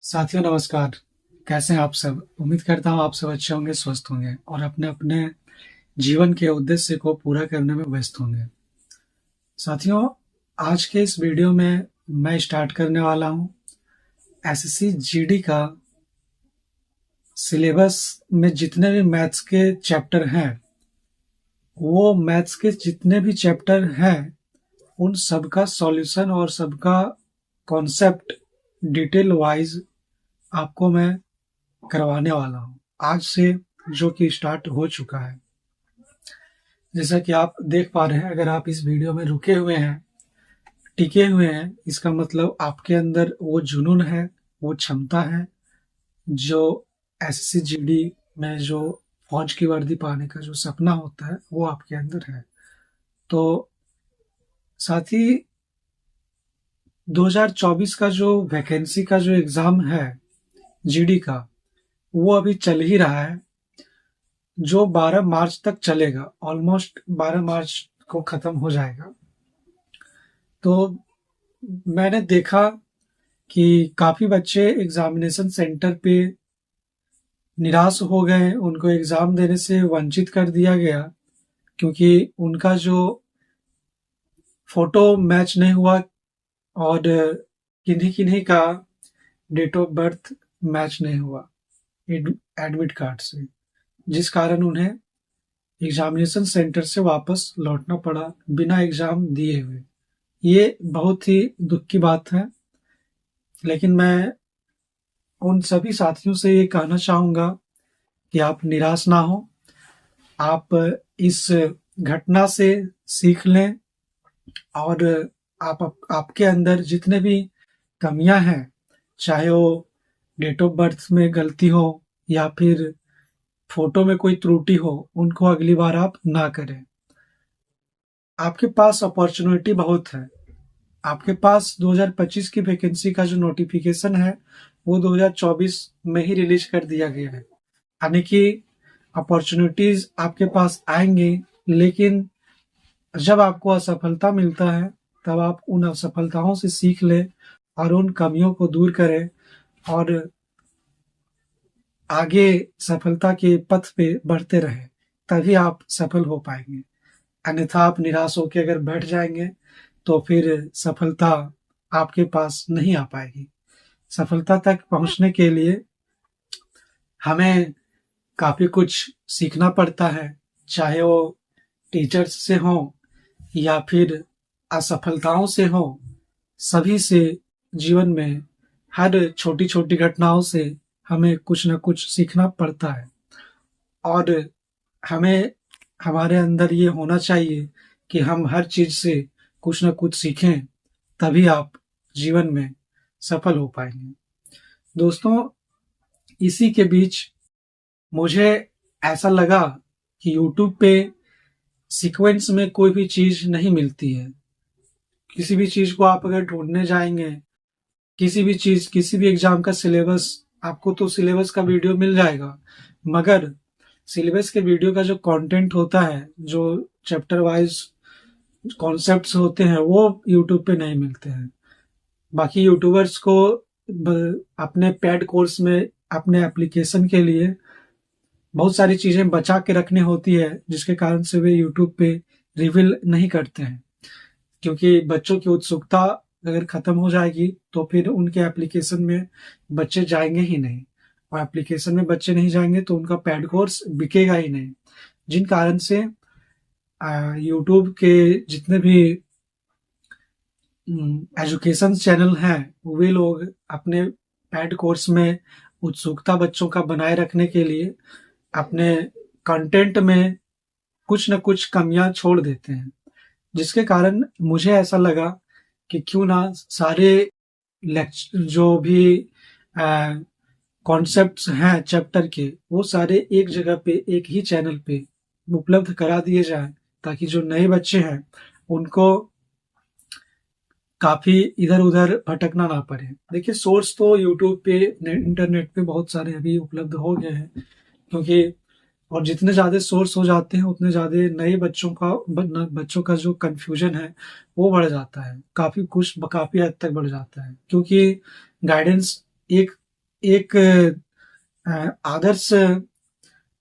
साथियों नमस्कार। कैसे हैं आप सब? उम्मीद करता हूँ आप सब अच्छे होंगे, स्वस्थ होंगे और अपने अपने जीवन के उद्देश्य को पूरा करने में व्यस्त होंगे। साथियों, आज के इस वीडियो में मैं स्टार्ट करने वाला हूँ एसएससी जीडी का सिलेबस में जितने भी मैथ्स के चैप्टर हैं, वो मैथ्स के जितने भी चैप्टर हैं उन सबका सॉल्यूशन और सबका कॉन्सेप्ट डिटेल वाइज आपको मैं करवाने वाला हूँ आज से, जो कि स्टार्ट हो चुका है। जैसा कि आप देख पा रहे हैं, अगर आप इस वीडियो में रुके हुए हैं, टिके हुए हैं, इसका मतलब आपके अंदर वो जुनून है, वो क्षमता है, जो एसएससी जीडी में जो फौज की वर्दी पाने का जो सपना होता है वो आपके अंदर है। तो साथ ही 2024 का जो वैकेंसी का जो एग्जाम है जीडी का, वो अभी चल ही रहा है, जो 12 मार्च तक चलेगा। ऑलमोस्ट 12 मार्च को खत्म हो जाएगा। तो मैंने देखा कि काफी बच्चे एग्जामिनेशन सेंटर पे निराश हो गए, उनको एग्जाम देने से वंचित कर दिया गया क्योंकि उनका जो फोटो मैच नहीं हुआ और किन्हीं किन्हीं का डेट ऑफ बर्थ मैच नहीं हुआ एडमिट कार्ड से, जिस कारण उन्हें एग्जामिनेशन सेंटर से वापस लौटना पड़ा बिना एग्जाम दिए हुए। ये बहुत ही दुख की बात है, लेकिन मैं उन सभी साथियों से ये कहना चाहूंगा कि आप निराश ना हो। आप इस घटना से सीख लें और आपके अंदर जितने भी कमियां हैं, चाहे वो डेट ऑफ बर्थ में गलती हो या फिर फोटो में कोई त्रुटि हो, उनको अगली बार आप ना करें। आपके पास अपॉर्चुनिटी बहुत है। आपके पास 2025 की वैकेंसी का जो नोटिफिकेशन है वो 2024 में ही रिलीज कर दिया गया है, यानी कि अपॉर्चुनिटीज आपके पास आएंगे, लेकिन जब आपको असफलता मिलता है तब आप उन असफलताओं से सीख लें और उन कमियों को दूर करें और आगे सफलता के पथ पे बढ़ते रहें, तभी आप सफल हो पाएंगे। अन्यथा आप निराश होकर अगर बैठ जाएंगे तो फिर सफलता आपके पास नहीं आ पाएगी। सफलता तक पहुंचने के लिए हमें काफी कुछ सीखना पड़ता है, चाहे वो टीचर्स से हो या फिर असफलताओं से हो। सभी से जीवन में हर छोटी छोटी घटनाओं से हमें कुछ न कुछ सीखना पड़ता है और हमें हमारे अंदर ये होना चाहिए कि हम हर चीज से कुछ न कुछ सीखें, तभी आप जीवन में सफल हो पाएंगे। दोस्तों, इसी के बीच मुझे ऐसा लगा कि यूट्यूब पे सीक्वेंस में कोई भी चीज नहीं मिलती है। किसी भी चीज को आप अगर ढूंढने जाएंगे, किसी भी चीज, किसी भी एग्जाम का सिलेबस, आपको तो सिलेबस का वीडियो मिल जाएगा, मगर सिलेबस के वीडियो का जो कंटेंट होता है, जो चैप्टर वाइज कॉन्सेप्ट्स होते हैं, वो यूट्यूब पे नहीं मिलते हैं। बाकी यूट्यूबर्स को अपने पेड कोर्स में अपने एप्लीकेशन के लिए बहुत सारी चीजें बचा के रखनी होती है, जिसके कारण से वे यूट्यूब पे रिवील नहीं करते हैं, क्योंकि बच्चों की उत्सुकता अगर खत्म हो जाएगी तो फिर उनके एप्लीकेशन में बच्चे जाएंगे ही नहीं, और एप्लीकेशन में बच्चे नहीं जाएंगे तो उनका पेड कोर्स बिकेगा ही नहीं। जिन कारण से यूट्यूब के जितने भी एजुकेशन चैनल हैं, वे लोग अपने पेड कोर्स में उत्सुकता बच्चों का बनाए रखने के लिए अपने कंटेंट में कुछ न कुछ कमियां छोड़ देते हैं, जिसके कारण मुझे ऐसा लगा कि क्यों ना सारे लेक्चर जो भी कॉन्सेप्ट्स हैं चैप्टर के, वो सारे एक जगह पे, एक ही चैनल पे उपलब्ध करा दिए जाएं, ताकि जो नए बच्चे हैं उनको काफी इधर उधर भटकना ना पड़े। देखिए, सोर्स तो यूट्यूब पे, इंटरनेट पे बहुत सारे अभी उपलब्ध हो गए हैं, क्योंकि और जितने ज्यादा सोर्स हो जाते हैं उतने ज्यादा नए बच्चों का जो कंफ्यूजन है वो बढ़ जाता है, काफी हद तक बढ़ जाता है, क्योंकि गाइडेंस एक एक आदर्श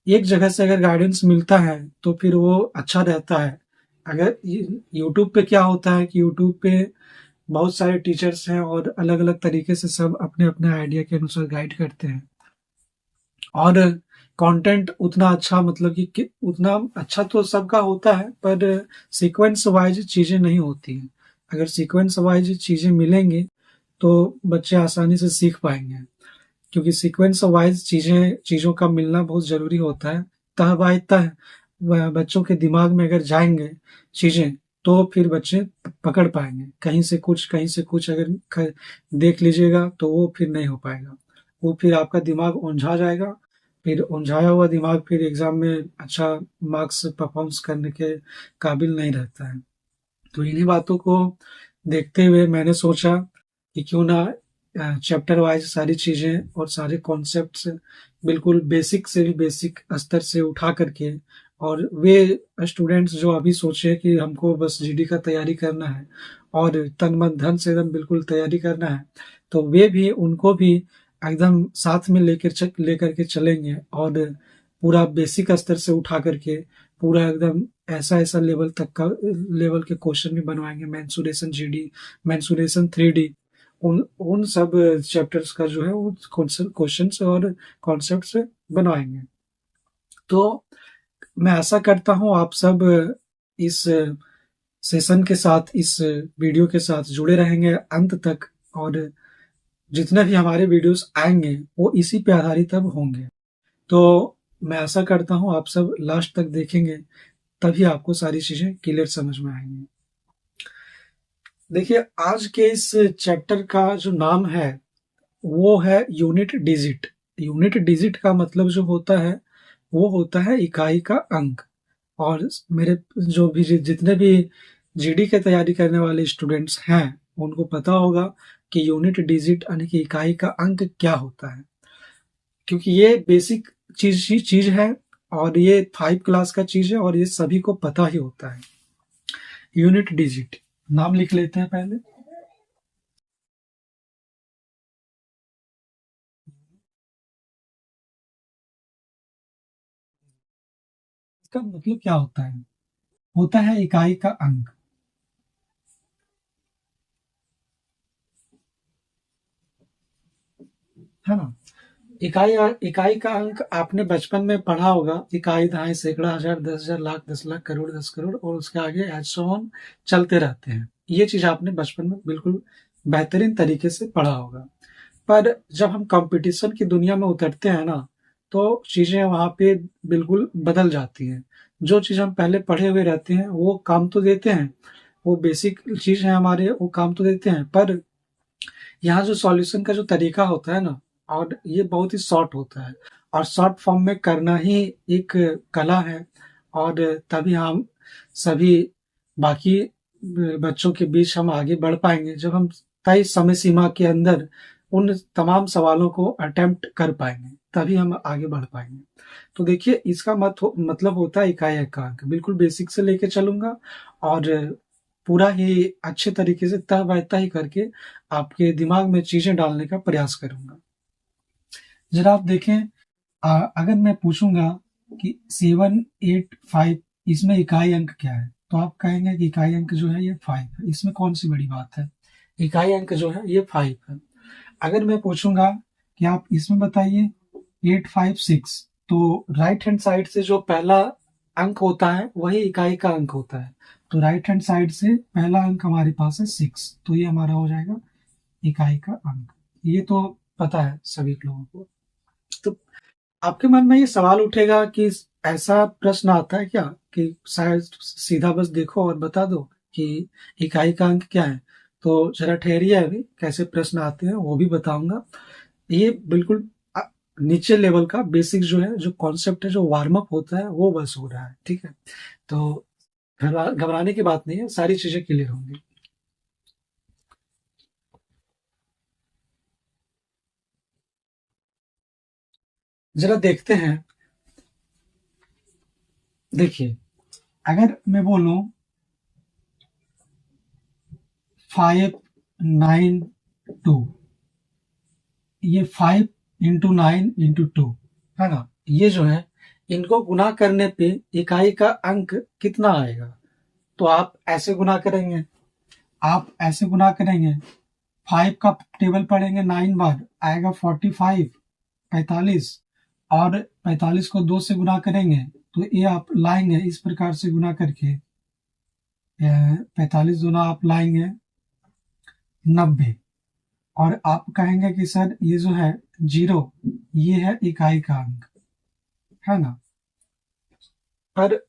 एक जगह से अगर गाइडेंस मिलता है तो फिर वो अच्छा रहता है। अगर यूट्यूब पे क्या होता है कि यूट्यूब पे बहुत सारे टीचर्स हैं और अलग-अलग तरीके से सब अपने-अपने आइडिया के अनुसार गाइड करते हैं। और कंटेंट उतना अच्छा मतलब कि उतना अच्छा तो सबका होता है, पर सीक्वेंस वाइज चीज़ें नहीं होती हैं। अगर सीक्वेंस वाइज चीज़ें मिलेंगी तो बच्चे आसानी से सीख पाएँगे। क्योंकि सीक्वेंस वाइज चीज़ों का मिलना बहुत ज़रूरी होता है। तह बाय तह बच्चों के दिमाग में अगर जाएँगे चीज़ें, तो फिर बच्चे पकड़ पाएँगे। कहीं से कुछ अगर देख लीजिएगा तो वो फिर नहीं हो पाएगा। वो फिर आपका दिमाग उलझा जाएगा, फिर उलझाया हुआ दिमाग फिर एग्ज़ाम में अच्छा मार्क्स परफ़ॉर्म्स करने के काबिल नहीं रहता है। तो इन्हीं बातों को देखते हुए मैंने सोचा कि क्यों ना चैप्टर वाइज सारी चीज़ें और सारे कॉन्सेप्ट्स बिल्कुल बेसिक से भी बेसिक स्तर से उठा करके, और वे स्टूडेंट्स जो अभी सोचे कि हमको बस जीडी का तैयारी करना है और तन मन धन से एकदम बिल्कुल तैयारी करना है, तो वे भी उनको भी एकदम साथ में लेकर के चलेंगे और पूरा बेसिक स्तर से उठा करके पूरा एकदम ऐसा लेवल तक का लेवल के क्वेश्चन भी बनवाएंगे। मेंसुरेशन जीडी, मेंसुरेशन 3D, उन उन सब चैप्टर्स का जो है वो क्वेश्चंस और कॉन्सेप्ट्स बनवाएंगे। तो मैं आशा करता हूँ आप सब इस सेशन के साथ, इस वीडियो के साथ जुड़े रहेंगे अंत तक, और जितने भी हमारे वीडियोस आएंगे वो इसी पे आधारित अब होंगे। तो मैं आशा करता हूँ आप सब लास्ट तक देखेंगे, तभी आपको सारी चीजें क्लियर समझ में आएंगी। देखिए, आज के इस चैप्टर का जो नाम है वो है यूनिट डिजिट। यूनिट डिजिट का मतलब जो होता है वो होता है इकाई का अंक। और मेरे जो भी जितने भी जीडी की तैयारी करने वाले स्टूडेंट्स हैं उनको पता होगा कि यूनिट डिजिट यानी कि इकाई का अंक क्या होता है, क्योंकि ये बेसिक चीज है और ये 5 क्लास का चीज है और ये सभी को पता ही होता है। यूनिट डिजिट नाम लिख लेते हैं पहले। इसका मतलब क्या होता है इकाई का अंक, है ना। इकाई इकाई का अंक आपने बचपन में पढ़ा होगा, इकाई, दहाई, सैकड़ा, हजार, 10,000, लाख, 10 लाख, करोड़, 10 करोड़, और उसके आगे एंड सो ऑन चलते रहते हैं। ये चीज आपने बचपन में बिल्कुल बेहतरीन तरीके से पढ़ा होगा। पर जब हम कंपटीशन की दुनिया में उतरते हैं ना, तो चीजें वहां पे बिल्कुल बदल जाती हैं। जो चीज हम पहले पढ़े हुए रहते हैं वो काम तो देते हैं, वो बेसिक चीज है हमारे, वो काम तो देते हैं, पर यहाँ जो सॉल्यूशन का जो तरीका होता है ना, और ये बहुत ही शॉर्ट होता है और शॉर्ट फॉर्म में करना ही एक कला है। और तभी हम सभी बाकी बच्चों के बीच हम आगे बढ़ पाएंगे, जब हम तय समय सीमा के अंदर उन तमाम सवालों को अटेम्प्ट कर पाएंगे, तभी हम आगे बढ़ पाएंगे। तो देखिए, इसका मतलब होता है इकाई एकांक, बिल्कुल बेसिक से लेके चलूंगा और पूरा ही अच्छे तरीके से तह बाय तह करके आपके दिमाग में चीजें डालने का प्रयास करूंगा। जरा आप देखें, अगर मैं पूछूंगा कि 785 इसमें इकाई अंक क्या है, तो आप कहेंगे कि इकाई अंक जो है ये 5 है। इसमें कौन सी बड़ी बात है, इकाई अंक जो है ये 5 है। अगर मैं पूछूंगा कि आप इसमें बताइए 856, तो राइट हैंड साइड से जो पहला अंक होता है वही इकाई का अंक होता है। तो राइट हैंड साइड से पहला अंक हमारे पास है 6, तो ये हमारा हो जाएगा इकाई का अंक। ये तो पता है सभी लोगों को। तो आपके मन में ये सवाल उठेगा कि ऐसा प्रश्न आता है क्या कि शायद सीधा बस देखो और बता दो कि इकाई का अंक क्या है। तो जरा ठहरिए, अभी कैसे प्रश्न आते हैं वो भी बताऊंगा। ये बिल्कुल नीचे लेवल का बेसिक जो है, जो कॉन्सेप्ट है, जो वार्म अप होता है वो बस हो रहा है, ठीक है। तो घबराने की बात नहीं है, सारी चीजें क्लियर होंगी। जरा देखते हैं। देखिए, अगर मैं बोलूं 592, ये 5 इंटू 9 इंटू 2, है ना। ये जो है इनको गुना करने पे इकाई का अंक कितना आएगा, तो आप ऐसे गुना करेंगे, आप ऐसे गुना करेंगे, 5 का टेबल पढ़ेंगे 9 बार आएगा 45, 45, और 45 को 2 से गुना करेंगे तो ये आप लाएंगे इस प्रकार से गुना करके, 45 गुना आप लाएंगे 90, और आप कहेंगे कि सर ये जो है 0, ये है इकाई का अंक, है ना। पर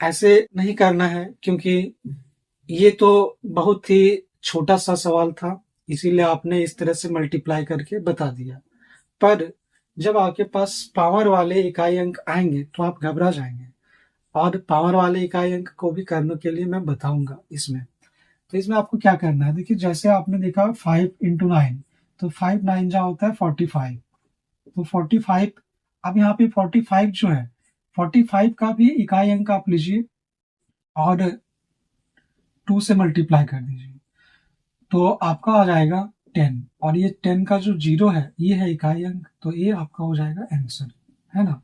ऐसे नहीं करना है, क्योंकि ये तो बहुत ही छोटा सा सवाल था, इसीलिए आपने इस तरह से मल्टीप्लाई करके बता दिया। पर जब आपके पास पावर वाले इकाई अंक आएंगे तो आप घबरा जाएंगे, और पावर वाले इकाई अंक को भी करने के लिए मैं बताऊंगा इसमें। तो इसमें आपको क्या करना है, देखिए जैसे आपने देखा 5 इंटू 9, तो 5 9 जा होता है 45, तो 45, अब यहाँ पे 45 जो है 45 का भी इकाई अंक आप लीजिए और 2 से मल्टीप्लाई कर दीजिए, तो आपका आ जाएगा 10, और ये 10 का जो 0 है ये है इकाई अंक, तो ये आपका हो जाएगा आंसर, है ना।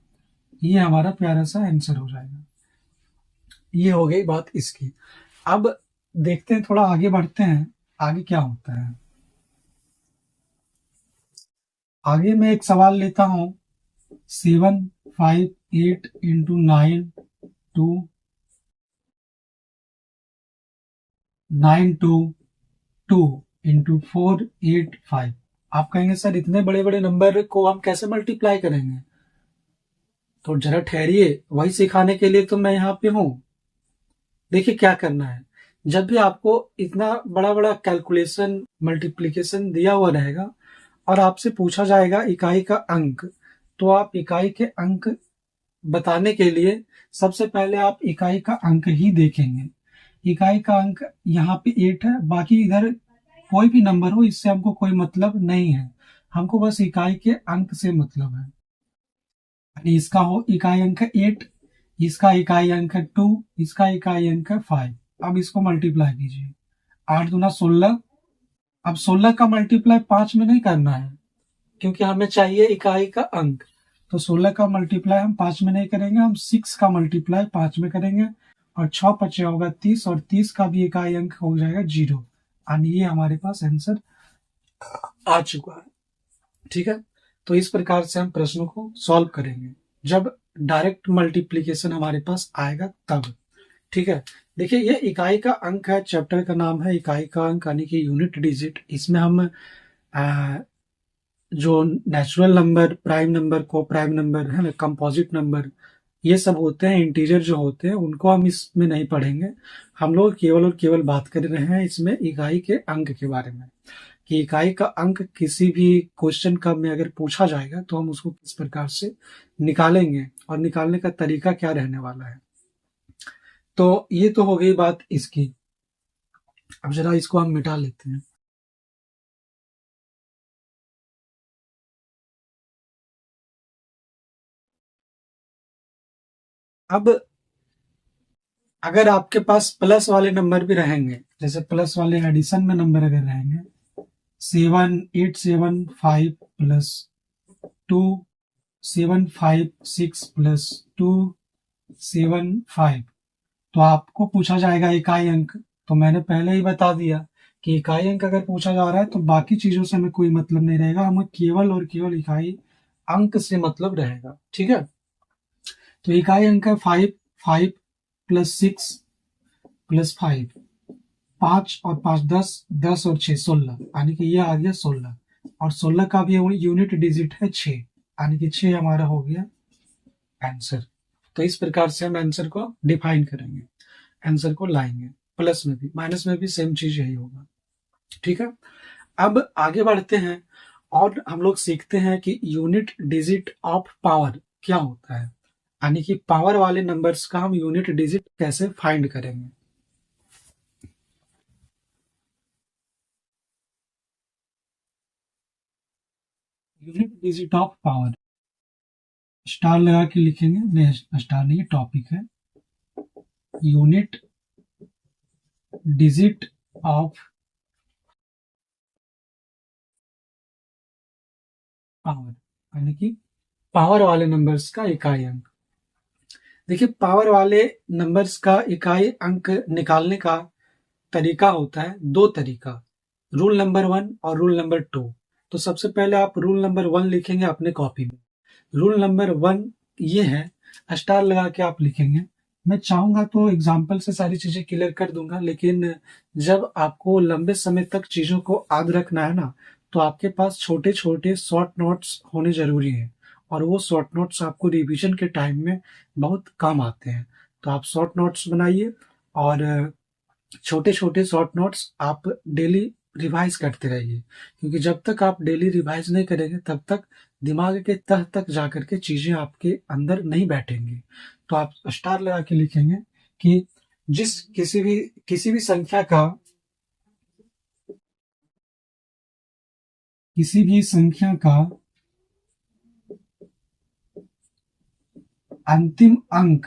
ये हमारा प्यारा सा आंसर हो जाएगा। ये हो गई बात इसकी। अब देखते हैं, थोड़ा आगे बढ़ते हैं, आगे क्या होता है। आगे मैं एक सवाल लेता हूं, 7 5 8 इंटू 9 2 9 2 2 इंटू 4 8 5। आप कहेंगे सर इतने बड़े बड़े नंबर को हम कैसे मल्टीप्लाई करेंगे, तो जरा ठहरिए, वही सिखाने के लिए तो मैं यहाँ पे हूँ। देखिए क्या करना है, जब भी आपको इतना बड़ा बड़ा कैलकुलेशन मल्टीप्लीकेशन दिया हुआ रहेगा और आपसे पूछा जाएगा इकाई का अंक, तो आप इकाई के अंक बताने के लिए सबसे पहले आप इकाई का अंक ही देखेंगे। इकाई का अंक यहाँ पे 8 है, बाकी इधर कोई भी नंबर हो इससे हमको कोई मतलब नहीं है, हमको बस इकाई के अंक से मतलब है। यानी इसका हो इकाई अंक 8, इसका इकाई अंक 2, इसका इकाई अंक 5। अब इसको मल्टीप्लाई कीजिए, 8 दूना 16। अब 16 का मल्टीप्लाई 5 में नहीं करना है, क्योंकि हमें चाहिए इकाई का अंक, तो 16 का मल्टीप्लाई हम 5 में नहीं करेंगे, हम 6 का मल्टीप्लाई 5 में करेंगे, और 6 पचे होगा 30, और 30 का भी इकाई अंक हो जाएगा 0, यानी ये हमारे पास आंसर आ चुका है। ठीक है, तो इस प्रकार से हम प्रश्नों को सॉल्व करेंगे जब डायरेक्ट मल्टीप्लीकेशन हमारे पास आएगा तब। ठीक है, देखिए ये इकाई का अंक है, चैप्टर का नाम है इकाई का अंक यानी कि यूनिट डिजिट। इसमें हम जो नेचुरल नंबर, प्राइम नंबर, को प्राइम नंबर है ना, कंपोजिट नंबर, ये सब होते हैं, इंटीजर जो होते हैं उनको हम इसमें नहीं पढ़ेंगे। हम लोग केवल और केवल बात कर रहे हैं इसमें इकाई के अंक के बारे में, कि इकाई का अंक किसी भी क्वेश्चन का में अगर पूछा जाएगा तो हम उसको किस प्रकार से निकालेंगे और निकालने का तरीका क्या रहने वाला है। तो ये तो हो गई बात इसकी। अब जरा इसको हम मिटा लेते हैं। अब अगर आपके पास प्लस वाले नंबर भी रहेंगे, जैसे प्लस वाले एडिशन में नंबर अगर रहेंगे, 7875 प्लस 2756 प्लस 275, तो आपको पूछा जाएगा इकाई अंक। तो मैंने पहले ही बता दिया कि इकाई अंक अगर पूछा जा रहा है तो बाकी चीजों से हमें कोई मतलब नहीं रहेगा, हमें केवल और केवल इकाई अंक से मतलब रहेगा। ठीक है, तो इकाई अंक है 5, 5 प्लस 6 प्लस 5, 5 और 5 10, 10 और 6 16, यानी कि ये आ गया 16, और 16 का भी यूनिट डिजिट है 6, यानी कि 6 हमारा हो गया आंसर। तो इस प्रकार से हम आंसर को डिफाइन करेंगे, आंसर को लाएंगे। प्लस में भी माइनस में भी सेम चीज यही होगा। ठीक है, अब आगे बढ़ते हैं और हम लोग सीखते हैं कि यूनिट डिजिट ऑफ पावर क्या होता है, यानी कि पावर वाले नंबर्स का हम यूनिट डिजिट कैसे फाइंड करेंगे। Unit digit of power, star लगा के लिखेंगे, नहीं स्टार नहीं, टॉपिक है यूनिट डिजिट ऑफ पावर। यानी कि पावर वाले नंबर्स का इकाई अंक। देखिए, पावर वाले नंबर्स का इकाई अंक निकालने का तरीका होता है, दो तरीका, रूल नंबर 1 और रूल नंबर 2। तो सबसे पहले आप रूल नंबर 1 लिखेंगे अपने कॉपी में। रूल नंबर 1 ये है, स्टार लगा के आप लिखेंगे। मैं चाहूंगा तो एग्जाम्पल से सारी चीजें क्लियर कर दूंगा, लेकिन जब आपको लंबे समय तक चीजों को याद रखना है ना, तो आपके पास छोटे छोटे शॉर्ट नोट्स होने जरूरी हैं, और वो शॉर्ट नोट्स आपको रिवीजन के टाइम में बहुत काम आते हैं। तो आप शॉर्ट नोट्स बनाइए, और छोटे छोटे शॉर्ट नोट्स आप डेली रिवाइज करते रहिए, क्योंकि जब तक आप डेली रिवाइज नहीं करेंगे तब तक दिमाग के तह तक जाकर के चीजें आपके अंदर नहीं बैठेंगी। तो आप स्टार लगा के लिखेंगे कि जिस किसी भी संख्या का किसी भी संख्या का अंतिम अंक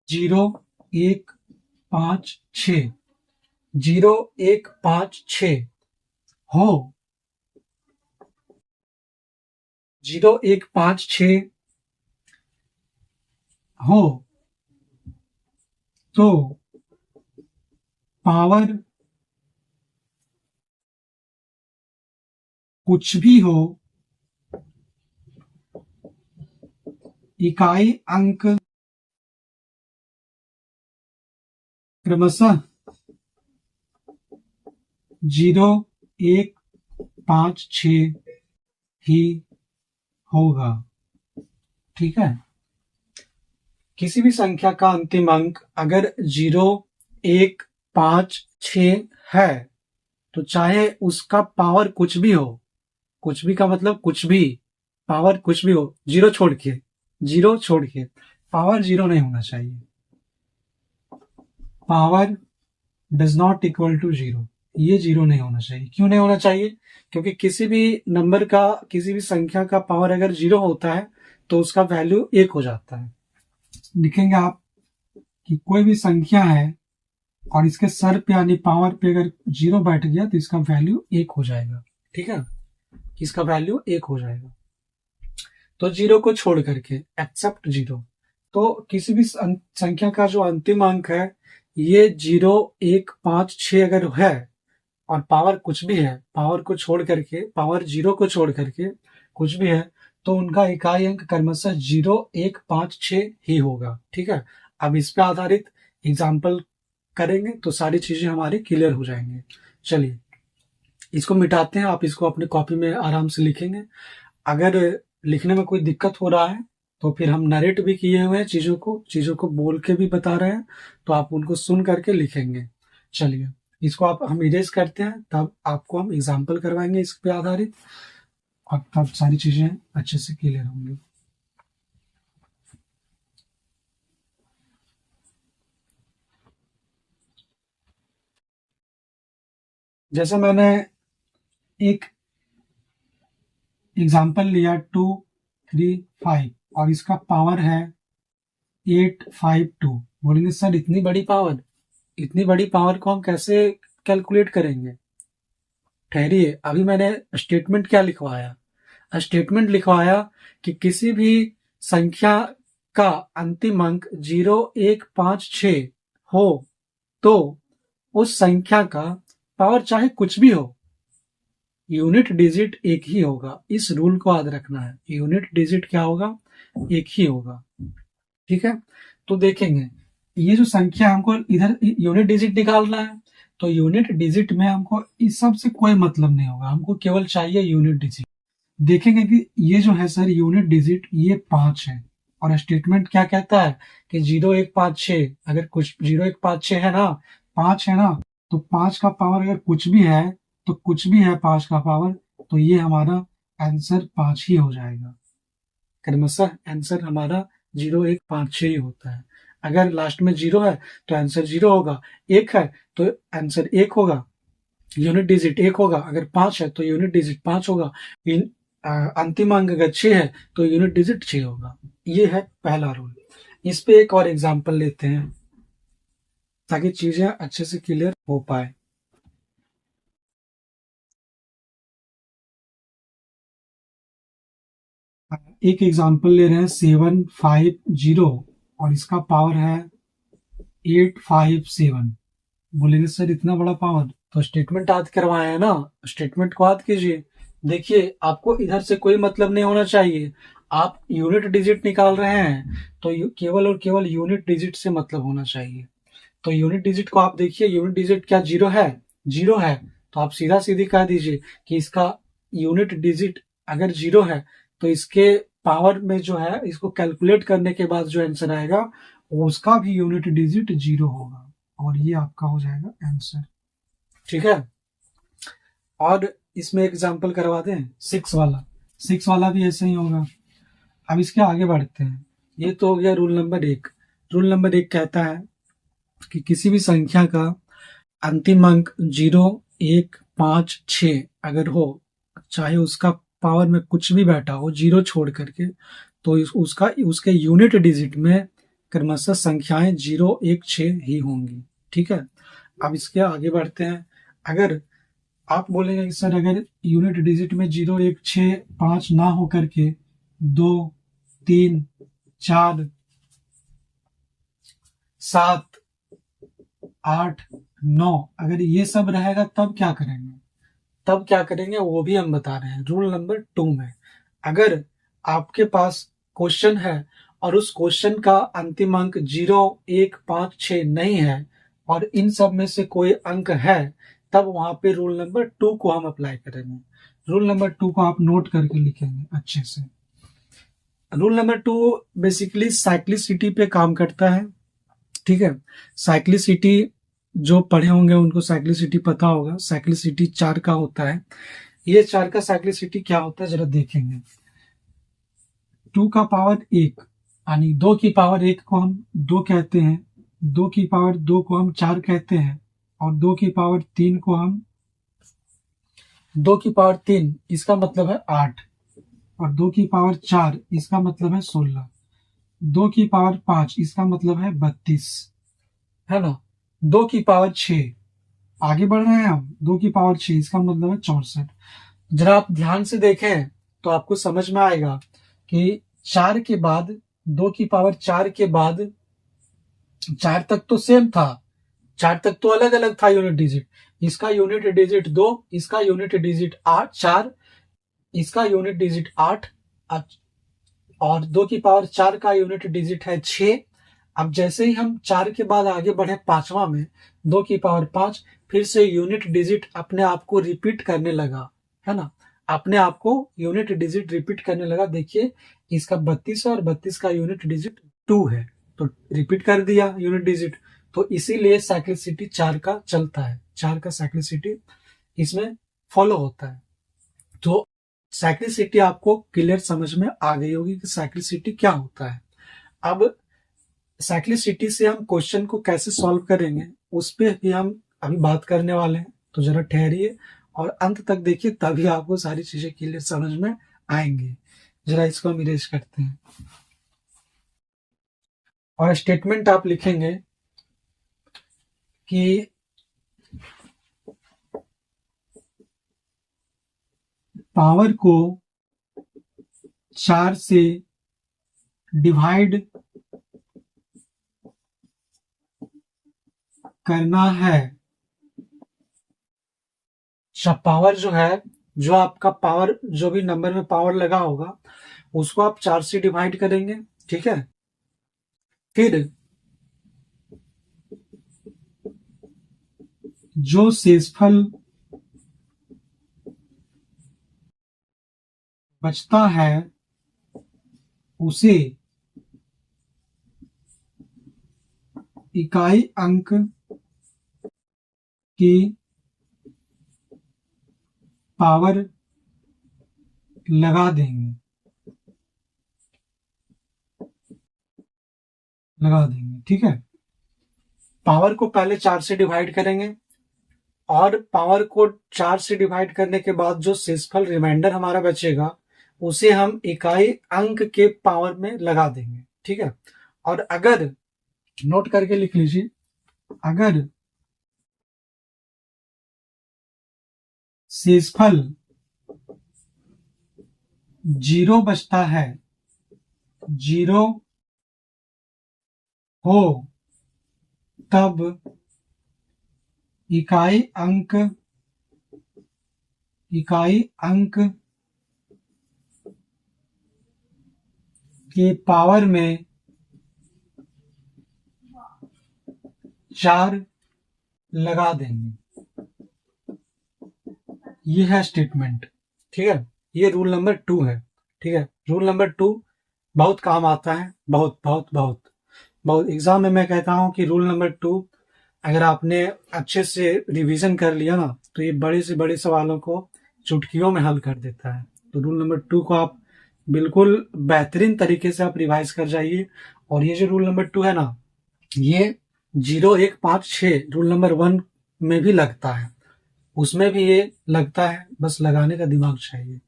0156 0156 हो 0156 हो तो पावर कुछ भी हो, इकाई अंक क्रमशः 0156 ही होगा। ठीक है, किसी भी संख्या का अंतिम अंक अगर 0156 है, तो चाहे उसका पावर कुछ भी हो, कुछ भी का मतलब कुछ भी, पावर कुछ भी हो, जीरो छोड़ के पावर जीरो नहीं होना चाहिए। Power does not equal to zero, ये जीरो नहीं होना चाहिए। क्यों नहीं होना चाहिए? क्योंकि किसी भी नंबर का, किसी भी संख्या का पावर अगर जीरो होता है तो उसका वैल्यू एक हो जाता है। लिखेंगे आप कि कोई भी संख्या है और इसके सर पे यानी पावर पे अगर जीरो बैठ गया तो इसका वैल्यू एक हो जाएगा। ठीक है, इसका वैल्यू एक हो जाएगा। तो जीरो को छोड़ करके, एक्सेप्ट जीरो, तो किसी भी संख्या का जो अंतिम अंक है, ये 0156 अगर है और पावर कुछ भी है, पावर को छोड़ करके, पावर जीरो को छोड़ करके कुछ भी है, तो उनका इकाई अंक क्रमशः 0156 ही होगा। ठीक है, अब इस पे आधारित एग्जाम्पल करेंगे तो सारी चीजें हमारी क्लियर हो जाएंगे। चलिए इसको मिटाते हैं, आप इसको अपने कॉपी में आराम से लिखेंगे। अगर लिखने में कोई दिक्कत हो रहा है तो फिर हम नरेट भी किए हुए हैं, चीजों को बोल के भी बता रहे हैं, तो आप उनको सुन करके लिखेंगे। चलिए इसको आप हम इरेज करते हैं, तब आपको हम एग्जाम्पल करवाएंगे इस पे आधारित, और तब सारी चीजें अच्छे से क्लियर होंगी। जैसे मैंने एक एग्जाम्पल लिया 235 और इसका पावर है 852। बोलेंगे सर इतनी बड़ी पावर, इतनी बड़ी पावर को हम कैसे कैलकुलेट करेंगे? ठहरिए, अभी मैंने स्टेटमेंट क्या लिखवाया? स्टेटमेंट लिखवाया कि किसी भी संख्या का अंतिम अंक 0156 हो तो उस संख्या का पावर चाहे कुछ भी हो, यूनिट डिजिट एक ही होगा। इस रूल को याद रखना है, यूनिट डिजिट क्या होगा? एक ही होगा। ठीक है, तो देखेंगे ये जो संख्या हमको इधर यूनिट डिजिट निकालना है, तो यूनिट डिजिट में हमको इस सब से कोई मतलब नहीं होगा, हमको केवल चाहिए यूनिट डिजिट। देखेंगे कि ये जो है सर यूनिट डिजिट, ये 5 है, और स्टेटमेंट क्या कहता है कि 0156, अगर कुछ 0156 है ना, 5 है ना, तो 5 का पावर अगर कुछ भी है, तो कुछ भी है 5 का पावर, तो ये हमारा आंसर 5 ही हो जाएगा। क्रमशः आंसर हमारा 0156 ही होता है। अगर लास्ट में जीरो है तो आंसर जीरो होगा, एक है तो आंसर एक होगा, यूनिट डिजिट एक होगा, अगर 5 है तो यूनिट डिजिट 5 होगा, अंतिम अंक अगर 6 है तो यूनिट डिजिट 6 होगा। ये है पहला रूल। इस पे एक और एग्जांपल लेते हैं ताकि चीजें अच्छे से क्लियर हो पाए। एक एग्जांपल ले रहे हैं 750 और इसका पावर है 857। बोलेंगे सर इतना बड़ा पावर, तो स्टेटमेंट याद करवाए हैं ना, स्टेटमेंट को याद कीजिए। देखिए आपको इधर से कोई मतलब नहीं होना चाहिए, आप यूनिट डिजिट निकाल रहे हैं तो केवल और केवल यूनिट डिजिट से मतलब होना चाहिए। तो यूनिट डिजिट को आप देखिए, यूनिट डिजिट क्या जीरो है? जीरो है, तो आप सीधा सीधी कह दीजिए कि इसका यूनिट डिजिट अगर जीरो है तो इसके पावर में जो है, इसको कैलकुलेट करने के बाद जो आंसर आएगा उसका भी यूनिट डिजिट जीरो होगा, और ये आपका हो जाएगा आंसर। ठीक है, और इसमें एग्जांपल करवा दें 6 वाला। 6 वाला भी ऐसे ही होगा। अब इसके आगे बढ़ते हैं। ये तो हो गया रूल नंबर 1। रूल नंबर 1 कहता है कि किसी भी संख्या का अंतिम अंक 0, 1, 5, 6 अगर हो, चाहे उसका पावर में कुछ भी बैठा हो जीरो छोड़ करके, तो उसका उसके यूनिट डिजिट में क्रमशः संख्याएं 0, 1, 6 ही होंगी। ठीक है, अब इसके आगे बढ़ते हैं। अगर आप बोलेंगे कि सर अगर यूनिट डिजिट में 0, 1, 6, 5 ना हो करके 2, 3, 4, 7, 8, 9 अगर ये सब रहेगा तब क्या करेंगे? तब क्या करेंगे वो भी हम बता रहे हैं रूल नंबर 2 में। अगर आपके पास क्वेश्चन है और उस क्वेश्चन का अंतिम अंक 0, 1, 5, 6 नहीं है और इन सब में से कोई अंक है, तब वहां पे रूल नंबर 2 को हम अप्लाई करेंगे। रूल नंबर 2 को आप नोट करके लिखेंगे अच्छे से। रूल नंबर 2 बेसिकली साइक्लिसिटी पे काम करता है। ठीक है, साइक्लिसिटी जो पढ़े होंगे उनको साइक्लिसिटी पता होगा। साइक्लिसिटी 4 का होता है। ये 4 का साइक्लिसिटी क्या होता है जरा देखेंगे। 2 का पावर 1 यानी 2 की पावर 1 को हम 2 कहते हैं, 2 की पावर 2 को हम 4 कहते हैं, और 2 की पावर 3 को हम 2 की पावर 3 इसका मतलब है 8, और 2 की पावर 4 इसका मतलब है 16, 2 की पावर 5 इसका मतलब है 32, है ना। 2 की पावर 6 आगे बढ़ रहे हैं हम, 2 की पावर 6 इसका मतलब है 64। जरा आप ध्यान से देखें तो आपको समझ में आएगा कि 4 के बाद 2 की पावर 4 के बाद 4 तक तो सेम था, 4 तक तो अलग अलग था यूनिट डिजिट। इसका यूनिट डिजिट 2, इसका यूनिट डिजिट 8, 4, इसका यूनिट डिजिट 8, और 2 की पावर 4 का यूनिट डिजिट है 6। अब जैसे ही हम 4 के बाद आगे बढ़े 5वां में, 2 की पावर 5, फिर से यूनिट डिजिट अपने आप को रिपीट करने लगा, है ना। अपने आप को यूनिट डिजिट रिपीट करने लगा। देखिए इसका 32 है और 32 का यूनिट डिजिट 2 है, तो रिपीट कर दिया यूनिट डिजिट। तो इसीलिए साइक्लिसिटी 4 का चलता है, 4 का साइक्लिसिटी इसमें फॉलो होता है। तो साइक्लिसिटी आपको क्लियर समझ में आ गई होगी कि साइक्लिसिटी क्या होता है। अब साइक्लिसिटी से हम क्वेश्चन को कैसे सॉल्व करेंगे उस पर भी हम अभी बात करने वाले हैं, तो जरा ठहरिए और अंत तक देखिए, तभी आपको सारी चीजें क्लियर समझ में आएंगी। जरा इसको हम इरेज करते हैं और स्टेटमेंट आप लिखेंगे कि पावर को 4 से डिवाइड करना है। पावर जो है, जो आपका पावर, जो भी नंबर में पावर लगा होगा उसको आप 4 से डिवाइड करेंगे। ठीक है, फिर जो शेषफल बचता है उसे इकाई अंक की पावर लगा देंगे, ठीक है। पावर को पहले 4 से डिवाइड करेंगे और पावर को 4 से डिवाइड करने के बाद जो शेषफल रिमाइंडर हमारा बचेगा उसे हम इकाई अंक के पावर में लगा देंगे। ठीक है, और अगर नोट करके लिख लीजिए, अगर शेषफल जीरो बचता है, जीरो हो तब इकाई अंक के पावर में 4 लगा देंगे। ये है स्टेटमेंट, ठीक है। ये रूल नंबर 2 है, ठीक है। रूल नंबर 2 बहुत काम आता है, बहुत बहुत बहुत बहुत एग्जाम में मैं कहता हूं कि रूल नंबर 2 अगर आपने अच्छे से रिवीजन कर लिया ना, तो ये बड़े से बड़े सवालों को चुटकियों में हल कर देता है। तो रूल नंबर 2 को आप बिल्कुल बेहतरीन तरीके से आप रिवाइज कर जाइए। और ये जो रूल नंबर 2 है ना, ये 0 1 5 6 रूल नंबर 1 में भी लगता है, उसमें भी ये लगता है, बस लगाने का दिमाग चाहिए।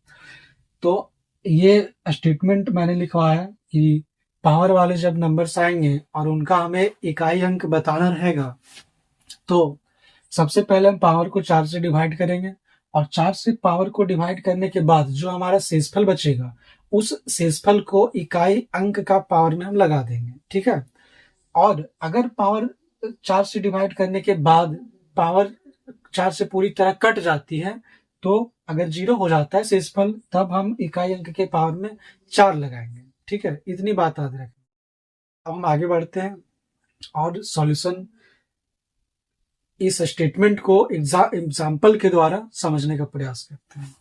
तो ये स्टेटमेंट मैंने लिखवाया कि पावर वाले जब नंबर्स आएंगे और उनका हमें इकाई अंक बताना रहेगा, तो सबसे पहले हम पावर को 4 से डिवाइड करेंगे, और 4 से पावर को डिवाइड करने के बाद जो हमारा शेषफल बचेगा, उस शेषफल को इकाई अंक का पावर में हम लगा देंगे, ठीक है। और अगर पावर 4 से डिवाइड करने के बाद पावर 4 से पूरी तरह कट जाती है, तो अगर 0 हो जाता है शेषफल, तब हम इकाई अंक के पावर में 4 लगाएंगे, ठीक है। इतनी बात याद रखें। अब हम आगे बढ़ते हैं और सॉल्यूशन इस स्टेटमेंट को एग्जाम्पल के द्वारा समझने का प्रयास करते हैं।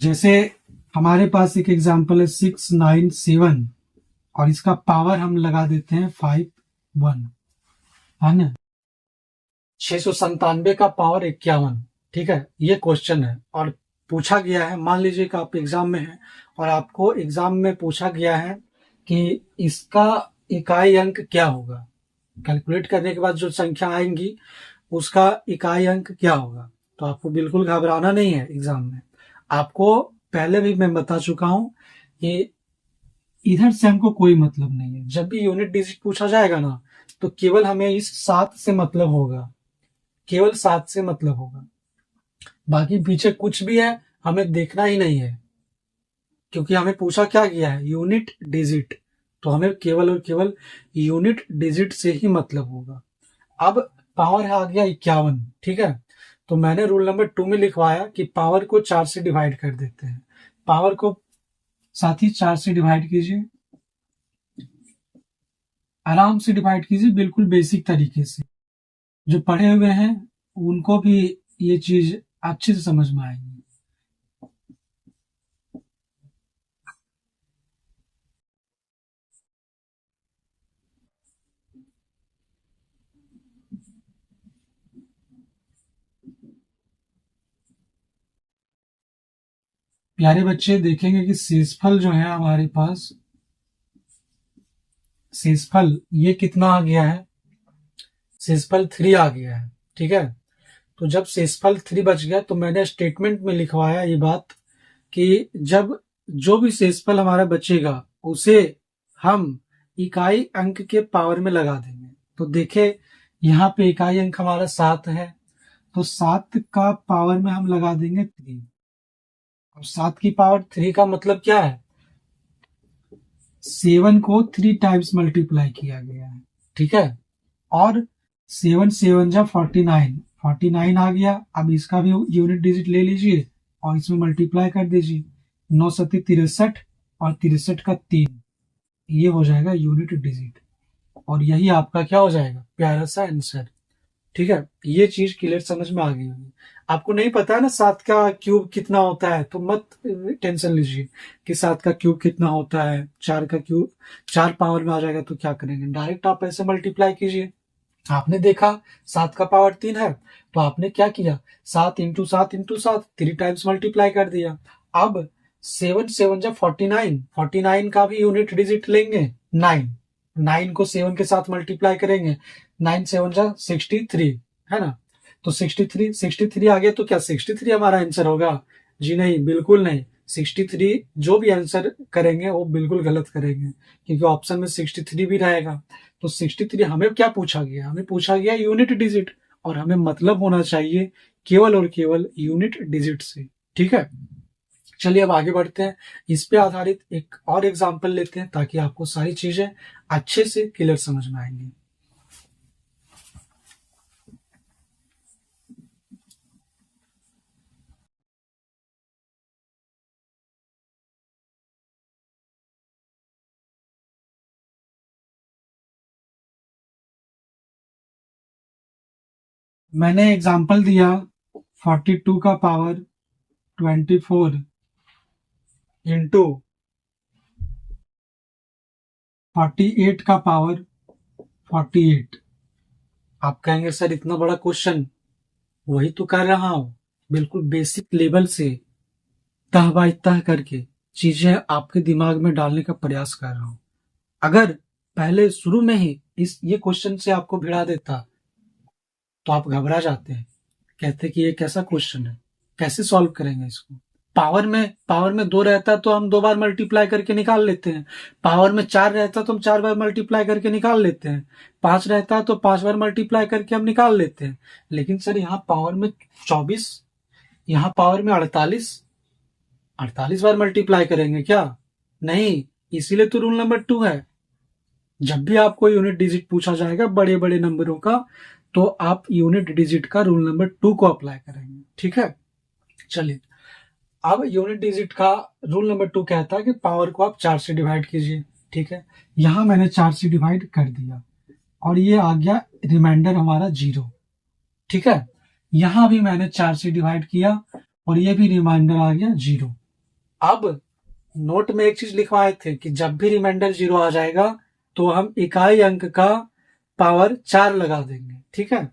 जैसे हमारे पास एक एग्जाम्पल है 697, और इसका पावर हम लगा देते हैं 51, है ना। 697 का पावर 51, ठीक है। ये क्वेश्चन है और पूछा गया है, मान लीजिए कि आप एग्जाम में हैं और आपको एग्जाम में पूछा गया है कि इसका इकाई अंक क्या होगा, कैलकुलेट करने के बाद जो संख्या आएंगी उसका इकाई अंक क्या होगा। तो आपको बिल्कुल घबराना नहीं है। एग्जाम में आपको पहले भी मैं बता चुका हूं कि इधर से हमको कोई मतलब नहीं है। जब भी यूनिट डिजिट पूछा जाएगा ना, तो केवल हमें इस 7 से मतलब होगा, केवल 7 से मतलब होगा। बाकी पीछे कुछ भी है हमें देखना ही नहीं है, क्योंकि हमें पूछा क्या गया है, यूनिट डिजिट। तो हमें केवल और केवल यूनिट डिजिट से ही मतलब होगा। अब पावर आ गया 51, ठीक है। तो मैंने रूल नंबर 2 में लिखवाया कि पावर को 4 से डिवाइड कर देते हैं। पावर को साथ ही 4 से डिवाइड कीजिए, आराम से डिवाइड कीजिए, बिल्कुल बेसिक तरीके से। जो पढ़े हुए हैं उनको भी ये चीज अच्छे से समझ में आएगी। प्यारे बच्चे देखेंगे कि शेषफल जो है हमारे पास, शेषफल ये कितना आ गया है, शेषफल 3 आ गया है, ठीक है। तो जब शेषफल 3 बच गया, तो मैंने स्टेटमेंट में लिखवाया ये बात कि जब जो भी शेषफल हमारा बचेगा उसे हम इकाई अंक के पावर में लगा देंगे। तो देखे यहाँ पे इकाई अंक हमारा 7 है, तो 7 का पावर में हम लगा देंगे 3। और 7 की पावर 3 का मतलब क्या है, 7 को 3 टाइम्स मल्टीप्लाई किया गया है, ठीक है। और 7 7 जा 49, 49 आ गया। अब इसका भी यूनिट डिजिट ले लीजिए और इसमें मल्टीप्लाई कर दीजिए, 9 सत्ती 63 और 63 का 3, ये हो जाएगा यूनिट डिजिट। और यही आपका क्या हो जाएगा, प्यारा सा आंसर, ठीक है। ये चीज क्लियर समझ में आ गई होगी। आपको नहीं पता है ना 7 का क्यूब कितना होता है, तो मत टेंशन लीजिए कि 7 का क्यूब कितना होता है। 4 का क्यूब 4 पावर में आ जाएगा तो क्या करेंगे, डायरेक्ट आप ऐसे मल्टीप्लाई कीजिए। आपने देखा 7 का पावर 3 है, तो आपने क्या किया, 7 इंटू 7 इंटू 7 3 टाइम्स मल्टीप्लाई कर दिया। अब 7 7 जा 49, 49 का भी यूनिट डिजिट लेंगे 9, 9 को 7 के साथ मल्टीप्लाई करेंगे, 9 7 जा 63, है ना। तो 63 आ गया तो क्या 63 हमारा आंसर होगा? जी नहीं, बिल्कुल नहीं। 63 जो भी आंसर करेंगे वो बिल्कुल गलत करेंगे, क्योंकि ऑप्शन में 63 भी रहेगा। तो 63 हमें क्या पूछा गया? हमें पूछा गया यूनिट डिजिट, और हमें मतलब होना चाहिए केवल और केवल यूनिट डिजिट से। ठीक है, चलिए अब आगे बढ़ते हैं। इस पे आधारित एक और एग्जाम्पल लेते हैं ताकि आपको सारी चीजें अच्छे से क्लियर समझ में आएंगी। मैंने एग्जाम्पल दिया 42 का पावर 24 इंटू 48 का पावर 48। आप कहेंगे सर इतना बड़ा क्वेश्चन, वही तो कर रहा हूं, बिल्कुल बेसिक लेवल से तह बाय तह करके चीजें आपके दिमाग में डालने का प्रयास कर रहा हूं। अगर पहले शुरू में ही इस ये क्वेश्चन से आपको भिड़ा देता तो आप घबरा जाते हैं, कहते कि ये कैसा क्वेश्चन है, कैसे सॉल्व करेंगे इसको। पावर में 2 रहता तो हम 2 बार मल्टीप्लाई करके निकाल लेते हैं। पावर में 4 रहता तो हम 4 बार मल्टीप्लाई करके निकाल लेते हैं। 5 रहता तो 5 बार मल्टीप्लाई करके हम निकाल लेते हैं। लेकिन सर यहाँ पावर में 24, यहाँ पावर में 48 बार मल्टीप्लाई करेंगे क्या? नहीं, इसीलिए तो रूल नंबर 2 है। जब भी आपको यूनिट डिजिट पूछा जाएगा बड़े बड़े नंबरों का, तो आप यूनिट डिजिट का रूल नंबर 2 को अप्लाई करेंगे। ठीक है, चलिए अब यूनिट डिजिट का रूल नंबर 2 कहता है कि पावर को आप 4 से डिवाइड कीजिए। ठीक है, यहां मैंने 4 से डिवाइड कर दिया और ये आ गया रिमाइंडर हमारा 0। ठीक है, यहां भी मैंने 4 से डिवाइड किया और ये भी रिमाइंडर आ गया 0। अब नोट में एक चीज लिखवाए थे कि जब भी रिमाइंडर 0 आ जाएगा तो हम इकाई अंक का पावर 4 लगा देंगे। ठीक है,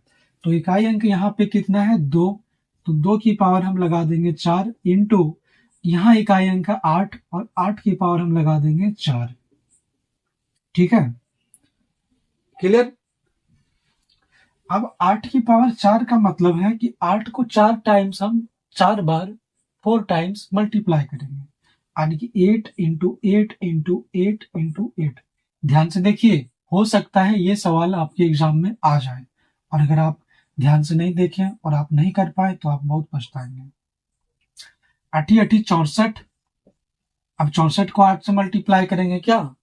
तो इकाई अंक यहाँ पे कितना है? 2, तो 2 की पावर हम लगा देंगे 4 इंटू यहाँ इकाई अंक 8 और 8 की पावर हम लगा देंगे 4। ठीक है, क्लियर? अब 8 की पावर 4 का मतलब है कि 8 को 4 टाइम्स हम 4 बार 4 टाइम्स मल्टीप्लाई करेंगे, यानी कि 8 इंटू 8 इंटू 8 इंटू 8। ध्यान से देखिए, हो सकता है ये सवाल आपके एग्जाम में आ जाए, और अगर आप ध्यान से नहीं देखें और आप नहीं कर पाए तो आप बहुत पछताएंगे। 8 8 64। अब 64 को 8 से मल्टीप्लाई करेंगे क्या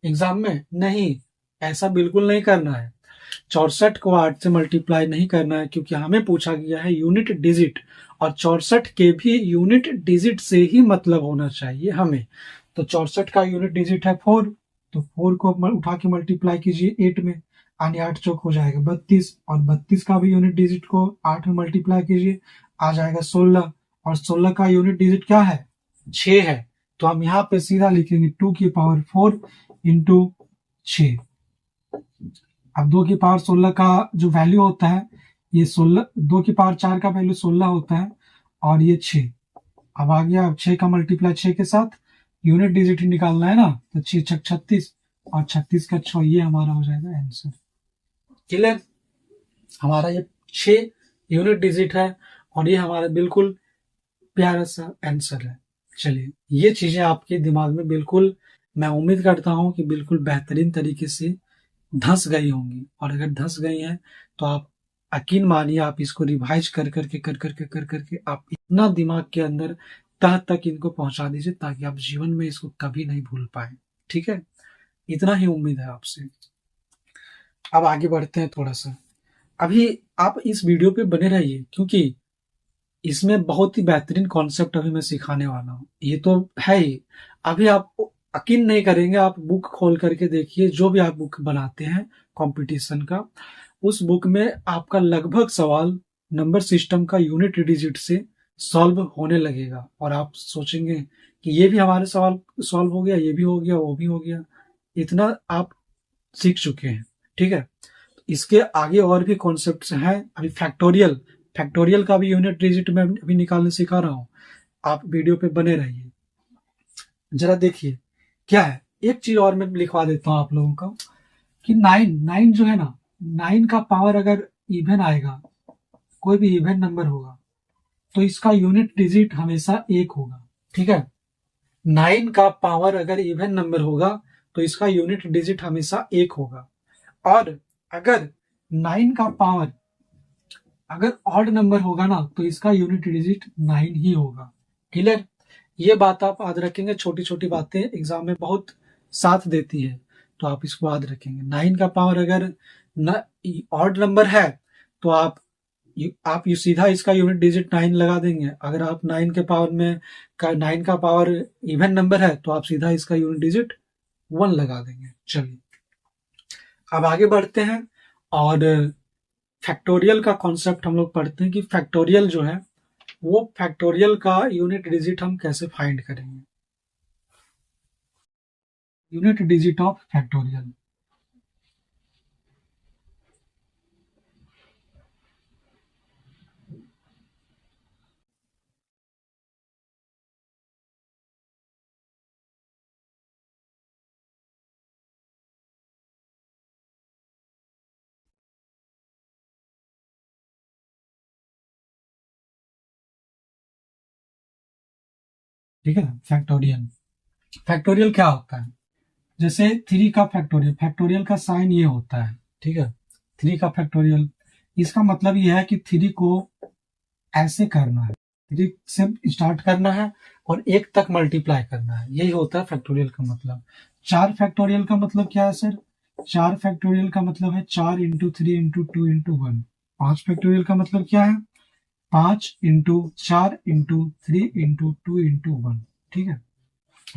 एग्जाम में? नहीं, ऐसा बिल्कुल नहीं करना है। 64 को 8 से मल्टीप्लाई नहीं करना है, क्योंकि हमें पूछा गया है यूनिट डिजिट, और 64 के भी यूनिट डिजिट से ही मतलब होना चाहिए हमें। तो 64 का यूनिट डिजिट है 4, तो 4 को उठा के मल्टीप्लाई कीजिए 8 में, यानी 8 चौक हो जाएगा 32, और 32 का भी यूनिट डिजिट को 8 में मल्टीप्लाई कीजिए, आ जाएगा 16, और 16 का यूनिट डिजिट क्या है? 6 है। तो हम यहाँ पे सीधा लिखेंगे 2 की पावर 4 इंटू 6। अब 2 की पावर 16 का जो वैल्यू होता है, ये 16, 2 की पावर 4 का वैल्यू 16 होता है, और ये 6। अब आ गया, अब 6 का मल्टीप्लाई 6 के साथ यूनिट डिजिट ही निकालना है ना, तो 6 6 36, और 36 का 6, ये हमारा हो जाएगा आंसर। क्लियर? हमारा ये 6 यूनिट डिजिट है, और ये हमारा बिल्कुल प्यारा सा आंसर है। चलिए, ये चीजें आपके दिमाग में बिल्कुल, मैं उम्मीद करता हूं कि बिल्कुल बेहतरीन तरीके से धंस गई होंगी, और अगर धंस गई हैं तो आप यकीन मानिए आप इसको रिवाइज कर करके आप इतना दिमाग के अंदर तह तक इनको पहुंचा दीजिए ताकि आप जीवन में इसको कभी नहीं भूल पाए। ठीक है, इतना ही उम्मीद है आपसे। अब आगे बढ़ते हैं थोड़ा सा। अभी आप इस वीडियो पे बने रहिए, क्योंकि इसमें बहुत ही बेहतरीन कॉन्सेप्ट अभी मैं सिखाने वाला हूँ। ये तो है ही, अभी आप यकीन नहीं करेंगे, आप बुक खोल करके देखिए, जो भी आप बुक बनाते हैं कंपटीशन का, उस बुक में आपका लगभग सवाल नंबर सिस्टम का यूनिट डिजिट से सॉल्व होने लगेगा, और आप सोचेंगे कि ये भी हमारे सवाल सॉल्व हो गया, ये भी हो गया, वो भी हो गया, इतना आप सीख चुके हैं। ठीक है, इसके आगे और भी कॉन्सेप्ट्स हैं। अभी फैक्टोरियल का भी यूनिट डिजिट में अभी निकालने सिखा रहा हूं, आप वीडियो पे बने रहिए। जरा देखिए क्या है, एक चीज और मैं लिखवा देता हूं आप लोगों को कि 9 जो है ना, 9 का पावर अगर इवन आएगा कोई भी इवन नंबर होगा तो इसका यूनिट डिजिट हमेशा 1 होगा। ठीक है, 9 का पावर अगर इवन नंबर होगा तो इसका यूनिट डिजिट हमेशा 1 होगा। और अगर 9 का पावर अगर ऑड नंबर होगा ना तो इसका यूनिट डिजिट 9 ही होगा। क्लियर? ये बात आप याद रखेंगे, छोटी छोटी बातें एग्जाम में बहुत साथ देती है, तो आप इसको याद रखेंगे। 9 का पावर अगर ऑड नंबर है तो आप सीधा इसका यूनिट डिजिट 9 लगा देंगे। अगर आप 9 के पावर में 9 का पावर इवन नंबर है तो आप सीधा इसका यूनिट डिजिट 1 लगा देंगे। चलिए अब आगे बढ़ते हैं और फैक्टोरियल का कॉन्सेप्ट हम लोग पढ़ते हैं कि फैक्टोरियल जो है वो फैक्टोरियल का यूनिट डिजिट हम कैसे फाइंड करेंगे। यूनिट डिजिट ऑफ फैक्टोरियल, ठीक है। फैक्टोरियल क्या होता है? जैसे 3 का फैक्टोरियल, फैक्टोरियल का साइन ये होता है। ठीक है, 3 का फैक्टोरियल, इसका मतलब ये है कि 3 को ऐसे करना है, 3 से स्टार्ट करना है और 1 तक मल्टीप्लाई करना है, यही होता है फैक्टोरियल का मतलब। 4 फैक्टोरियल का मतलब क्या है सर? 4 फैक्टोरियल का मतलब है 4 इंटू 3 इंटू 2 इंटू 1। 5 फैक्टोरियल का मतलब क्या है? 5 इंटू 4 इंटू 3 इंटू 2 इंटू 1। ठीक है,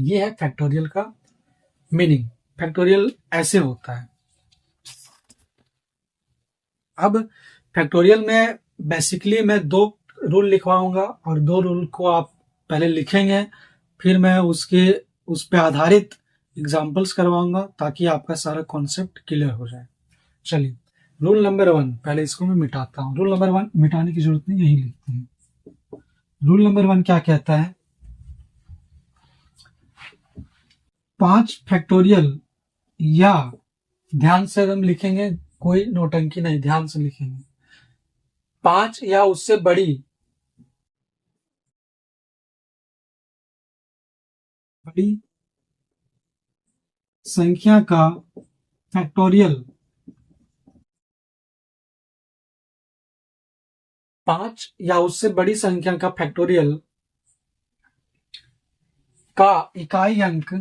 ये है फैक्टोरियल का मीनिंग। फैक्टोरियल ऐसे होता है। अब फैक्टोरियल में बेसिकली मैं 2 रूल लिखवाऊंगा और 2 रूल को आप पहले लिखेंगे, फिर मैं उस पे आधारित एग्जांपल्स करवाऊंगा ताकि आपका सारा कॉन्सेप्ट क्लियर हो जाए। चलिए रूल नंबर 1, पहले इसको मैं मिटाता हूँ। रूल नंबर 1 मिटाने की जरूरत नहीं, यही लिखते हैं। रूल नंबर 1 क्या कहता है? 5 फैक्टोरियल, या ध्यान से हम लिखेंगे, कोई नोटंकी नहीं, ध्यान से लिखेंगे। 5 या उससे बड़ी संख्या का फैक्टोरियल, 5 या उससे बड़ी संख्या का फैक्टोरियल का इकाई अंक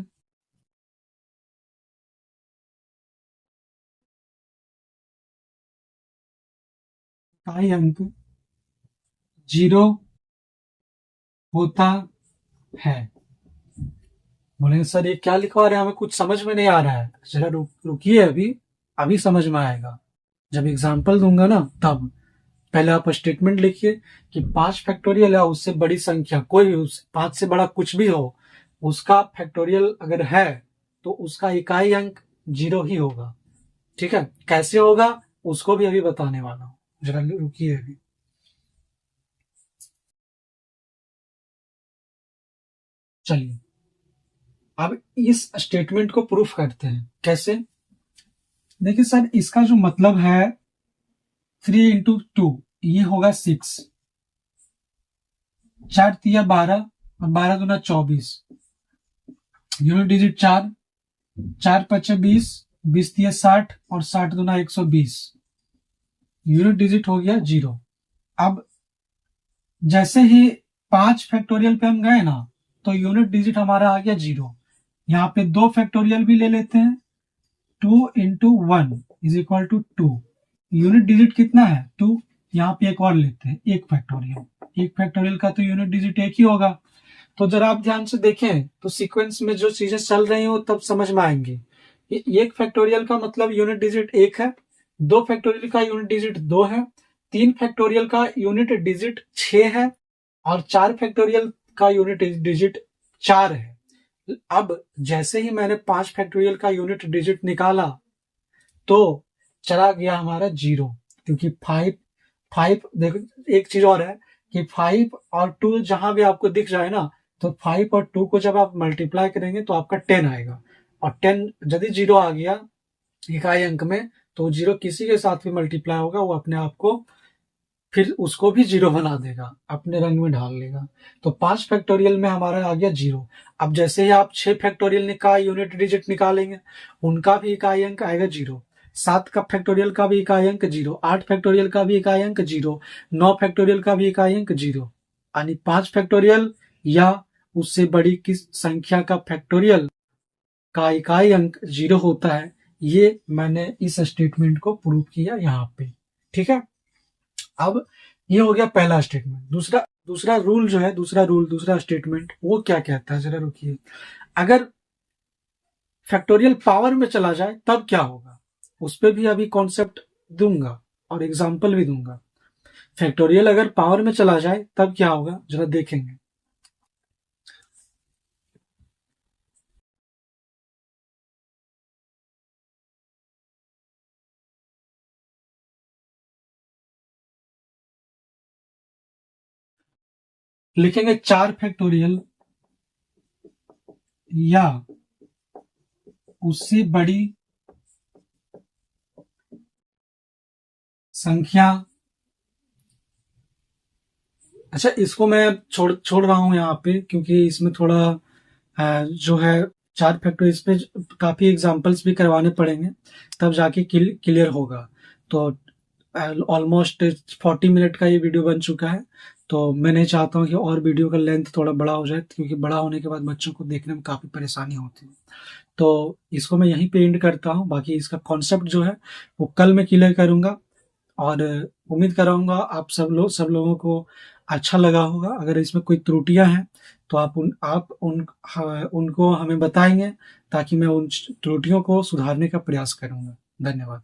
जीरो होता है। बोलेंगे सर ये क्या लिखवा रहे हैं, हमें कुछ समझ में नहीं आ रहा है। जरा रुकिए, अभी समझ में आएगा जब एग्जाम्पल दूंगा ना तब। पहले आप स्टेटमेंट लिखिए कि 5 फैक्टोरियल या उससे बड़ी संख्या, कोई भी 5 से बड़ा कुछ भी हो, उसका फैक्टोरियल अगर है तो उसका इकाई अंक 0 ही होगा। ठीक है, कैसे होगा उसको भी अभी बताने वाला हूं, जरा रुकिए अभी। चलिए अब इस स्टेटमेंट को प्रूफ करते हैं। कैसे? देखिए सर, इसका जो मतलब है 3 इंटू 2 ये होगा 6, 4 तिया 12 और 12 दूना 24, यूनिट डिजिट 4, 4 पचे 20, 20 तिया 60 और 60 दूना 120, यूनिट डिजिट हो गया 0। अब जैसे ही 5 फैक्टोरियल पे हम गए ना तो यूनिट डिजिट हमारा आ गया 0। यहाँ पे 2 फैक्टोरियल भी ले लेते हैं, 2 into 1 is equal to 2, unit digit कितना है 2। यहाँ पे एक और लेते हैं, 1 फैक्टोरियल। 1 फैक्टोरियल का तो यूनिट डिजिट 1 ही होगा। तो जरा आप ध्यान से देखें तो सीक्वेंस में जो चीजें चल रही हो तब समझ में आएंगी। 1 फैक्टोरियल का मतलब यूनिट डिजिट 1 है, 2 फैक्टोरियल का यूनिट डिजिट 2 है, 3 फैक्टोरियल का यूनिट डिजिट 6 है और 4 फैक्टोरियल का यूनिट डिजिट 4 है। अब जैसे ही मैंने 5 फैक्टोरियल का यूनिट डिजिट निकाला तो चला गया हमारा 0, क्योंकि 5 देखो एक चीज और है कि 5 और 2 जहां भी आपको दिख जाए ना तो 5 और 2 को जब आप मल्टीप्लाई करेंगे तो आपका 10 आएगा, और 10 यदि 0 आ गया इकाई अंक में तो 0 किसी के साथ भी मल्टीप्लाई होगा वो अपने आप को फिर उसको भी जीरो बना देगा, अपने रंग में ढाल लेगा। तो 5 फैक्टोरियल में हमारा आ गया जीरो। अब जैसे ही आप 6 फैक्टोरियल का यूनिट डिजिट निकालेंगे, उनका भी इकाई अंक आएगा जीरो। 7 का फैक्टोरियल का भी इकाई अंक जीरो, 8 फैक्टोरियल का भी इकाई अंक जीरो, 9 फैक्टोरियल का भी इकाई अंक जीरो। यानी 5 फैक्टोरियल या उससे बड़ी किस संख्या का फैक्टोरियल का इकाई अंक जीरो होता है, ये मैंने इस स्टेटमेंट को प्रूव किया यहाँ पे। ठीक है, अब ये हो गया पहला स्टेटमेंट। दूसरा दूसरा रूल जो है, दूसरा स्टेटमेंट वो क्या कहता है, जरा रुकिए। अगर फैक्टोरियल पावर में चला जाए तब क्या होगा, उस पर भी अभी कॉन्सेप्ट दूंगा और एग्जाम्पल भी दूंगा। फैक्टोरियल अगर पावर में चला जाए तब क्या होगा, जरा देखेंगे। लिखेंगे 4 फैक्टोरियल या उससे बड़ी संख्या। अच्छा, इसको मैं छोड़ रहा हूं यहाँ पे, क्योंकि इसमें थोड़ा जो है 4 फैक्टोरियल, इस पे काफी एग्जांपल्स भी करवाने पड़ेंगे, तब जाके क्लियर होगा। तो ऑलमोस्ट 40 मिनट का ये वीडियो बन चुका है, तो मैं नहीं चाहता हूँ कि और वीडियो का लेंथ थोड़ा बड़ा हो जाए, क्योंकि बड़ा होने के बाद बच्चों को देखने में काफी परेशानी होती है। तो इसको मैं यहीं पे एंड करता हूँ। बाकी इसका कॉन्सेप्ट जो है वो कल मैं क्लियर करूंगा, और उम्मीद कर रहा हूँ आप सब लोगों को अच्छा लगा होगा। अगर इसमें कोई त्रुटियां हैं तो उनको हमें बताएंगे, ताकि मैं उन त्रुटियों को सुधारने का प्रयास करूंगा। धन्यवाद।